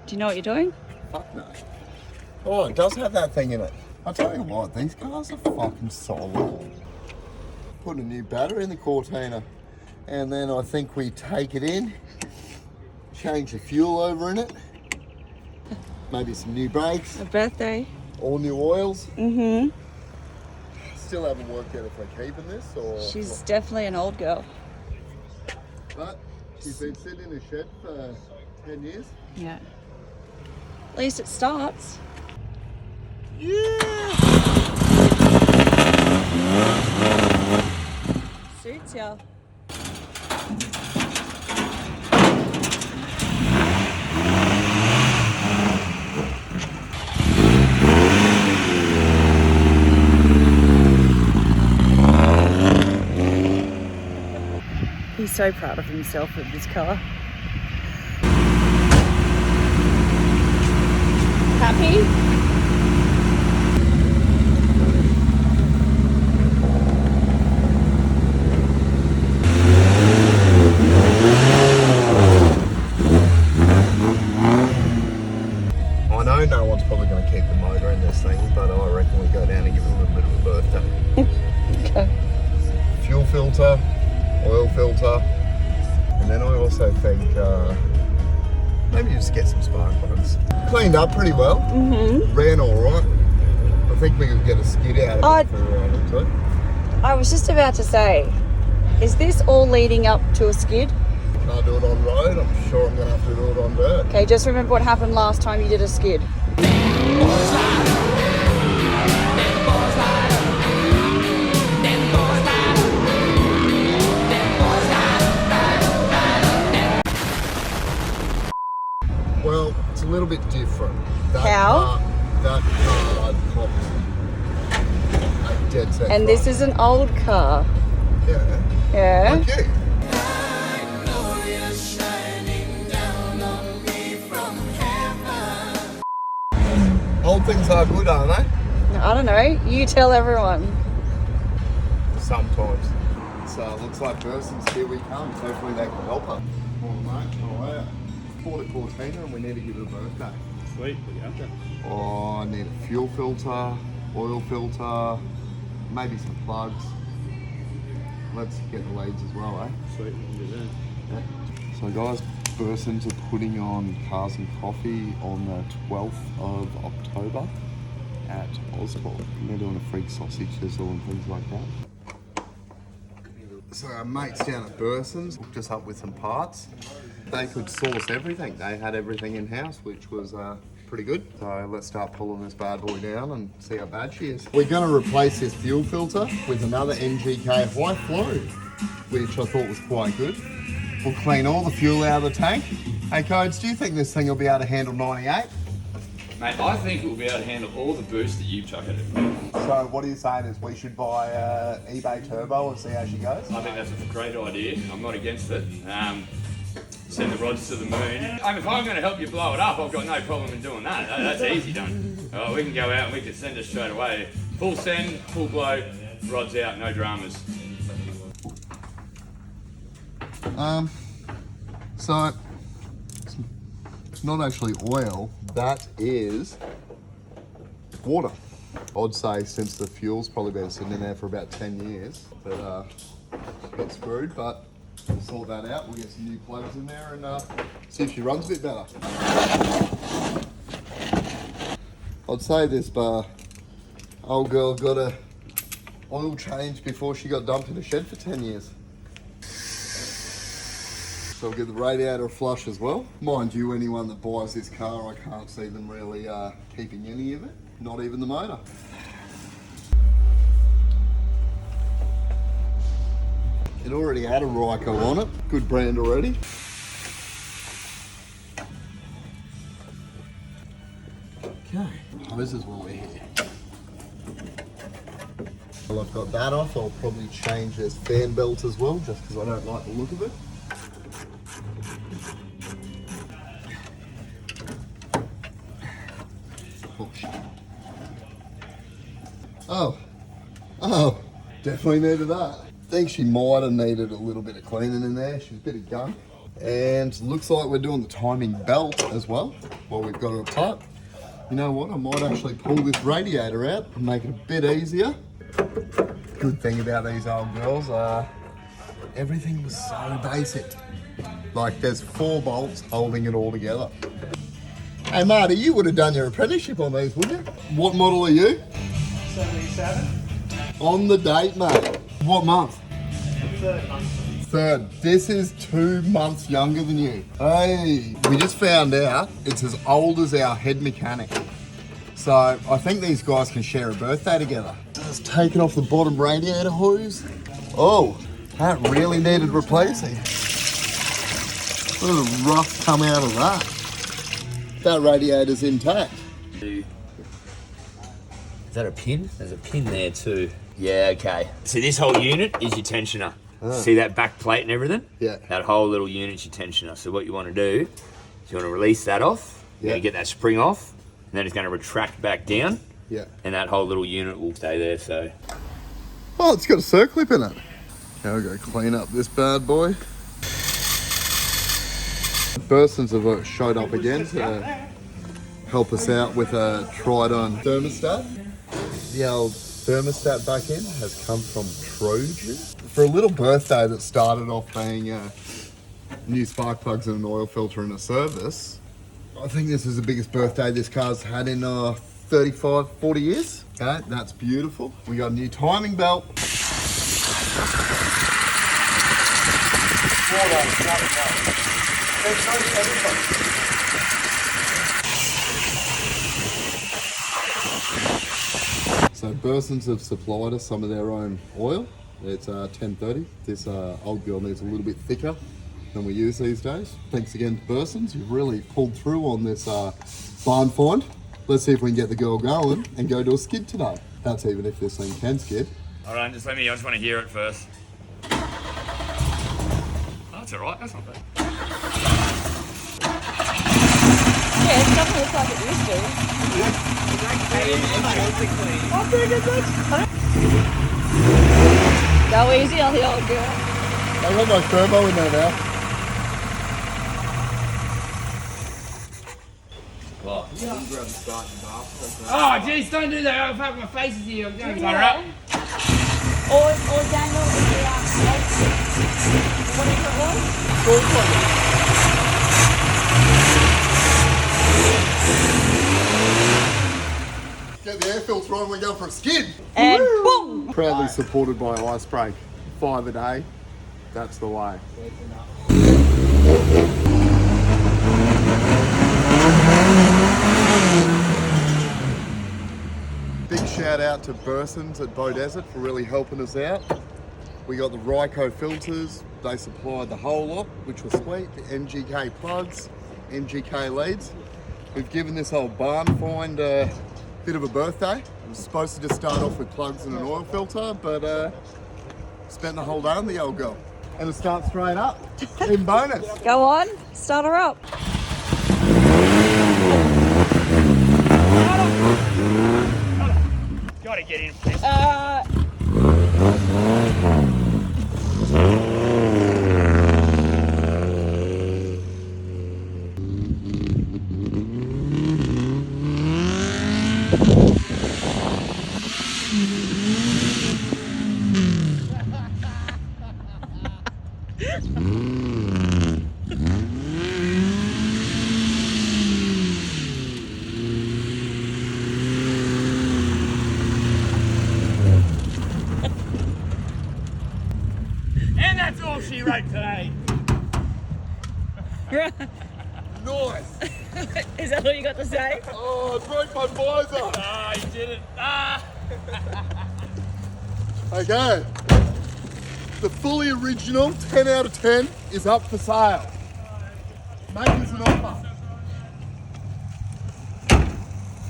Do you know what you're doing? Fuck no. Oh, it does have that thing in it. I'll tell you what, these cars are fucking solid. Put a new battery in the Cortina, and then I think we take it in, change the fuel over in it, maybe some new brakes. A birthday. All new oils. Mm-hmm. Still haven't worked out if we're keeping this or... She's definitely an old girl. But she's been sitting in a shed for 10 years. Yeah. At least it starts. Yeah! Suits ya. He's so proud of himself with this car. Happy? I know no one's probably going to keep the motor in this thing, but I reckon we go down and give it a little bit of a birthday. Okay. Fuel filter, oil filter, and then I also think maybe just get some spark plugs. Cleaned up pretty well. Mm-hmm. Ran all right. I think we could get a skid out of it for a round or two. I was just about to say, is this all leading up to a skid? Can't do it on road. I'm sure I'm going to have to do it on dirt. Okay, just remember what happened last time you did a skid. Well, it's a little bit different. How? That car popped a dead set. And this is an old car. Yeah. Yeah. Like you. Old things are good, aren't they? I don't know. You tell everyone. Sometimes. So it looks like Bursons, here we come. Hopefully they can help us. Oh mate, how are you? Bought a Cortina and we need to give it a birthday. Sweet, we got that. Oh, I need a fuel filter, oil filter, maybe some plugs. Let's get the leads as well, eh? Sweet, we can do that. Yeah. So guys, Bursons are putting on Cars and Coffee on the 12th of October at Osborne. They're doing a freak sausage sizzle and things like that. So our mates down at Bursons hooked us up with some parts. They could source everything. They had everything in-house, which was pretty good. So let's start pulling this bad boy down and see how bad she is. We're going to replace this fuel filter with another NGK high flow, which I thought was quite good. We'll clean all the fuel out of the tank. Hey Codes, do you think this thing will be able to handle 98? Mate, I think it will be able to handle all the boost that you chuck at it. So what are you saying is we should buy eBay Turbo and see how she goes? I think that's a great idea. I'm not against it. Send the rods to the moon. I mean, if I'm going to help you blow it up, I've got no problem in doing that. That's easy done. We can go out and we can send it straight away. Full send, full blow, rods out, no dramas. So it's not actually oil, that is water. I'd say since the fuel's probably been sitting in there for about 10 years, that got screwed, but we'll sort that out. We'll get some new plugs in there and see if she runs a bit better. I'd say this old girl got a oil change before she got dumped in a shed for 10 years. So I'll give the radiator a flush as well. Mind you, anyone that buys this car, I can't see them really keeping any of it, not even the motor. It already had a Ryko on it, good brand already. Okay, this is what we're here. Well, I've got that off. I'll probably change this fan belt as well, just because I don't like the look of it. Oh, definitely needed that. I think she might have needed a little bit of cleaning in there. She's a bit of gunk. And looks like we're doing the timing belt as well. while we've got it up top. You know what? I might actually pull this radiator out and make it a bit easier. Good thing about these old girls, everything was so basic. Like there's 4 bolts holding it all together. Hey Marty, you would have done your apprenticeship on these, wouldn't you? What model are you? 77. On the date, mate. What month? 3rd month. 3rd. This is 2 months younger than you. Hey, we just found out it's as old as our head mechanic. So I think these guys can share a birthday together. Just taking off the bottom radiator hose. Oh, that really needed replacing. Look at the rust come out of that. That radiator's intact. Is that a pin? There's a pin there too. Yeah, okay. See, this whole unit is your tensioner. See that back plate and everything? Yeah. That whole little unit's your tensioner. So what you want to do is you want to release that off. Yeah. You get that spring off, and then it's going to retract back down. Yeah. And that whole little unit will stay there. So. Oh, it's got a circlip in it. Now we'll go clean up this bad boy. Bursons have showed up again to help us out with a Tridon thermostat. The old thermostat back end has come from Trojan. For a little birthday that started off being new spark plugs and an oil filter and a service, I think this is the biggest birthday this car's had in 35, 40 years. Okay, that's beautiful. We got a new timing belt. So Bursons have supplied us some of their own oil. It's 1030. This old girl needs a little bit thicker than we use these days. Thanks again to Bursons. You've really pulled through on this barn find. Let's see if we can get the girl going and go to a skid today. That's even if this thing can skid. All right, just let me. I just want to hear it first. Oh, that's all right. That's not bad. Yeah, it doesn't look like it used to. Go easy on the old girl. I got my turbo in there now. What? Oh, jeez, don't do that. Oh, fuck, my face is here. I'm going to butter up. Or Daniel, if you whatever it was. Get the air filter on, we're going for a skid. And boom! Proudly supported by Ice Break. 5 a day. That's the way. Big shout out to Bursons at Beaudesert for really helping us out. We got the Ryco filters. They supplied the whole lot, which was sweet. The MGK plugs, MGK leads. We've given this old barn find a bit of a birthday. It was supposed to just start off with plugs and an oil filter, but spent the whole day on the old girl. And it starts straight up in bonus. Go on, start her up. Gotta get in, please. And that's all she wrote today. Nice. Is that all you got to say? Oh, I broke my visor. Ah, you did it. Ah. Okay. The fully original 10 out of 10 is up for sale. Make us an offer.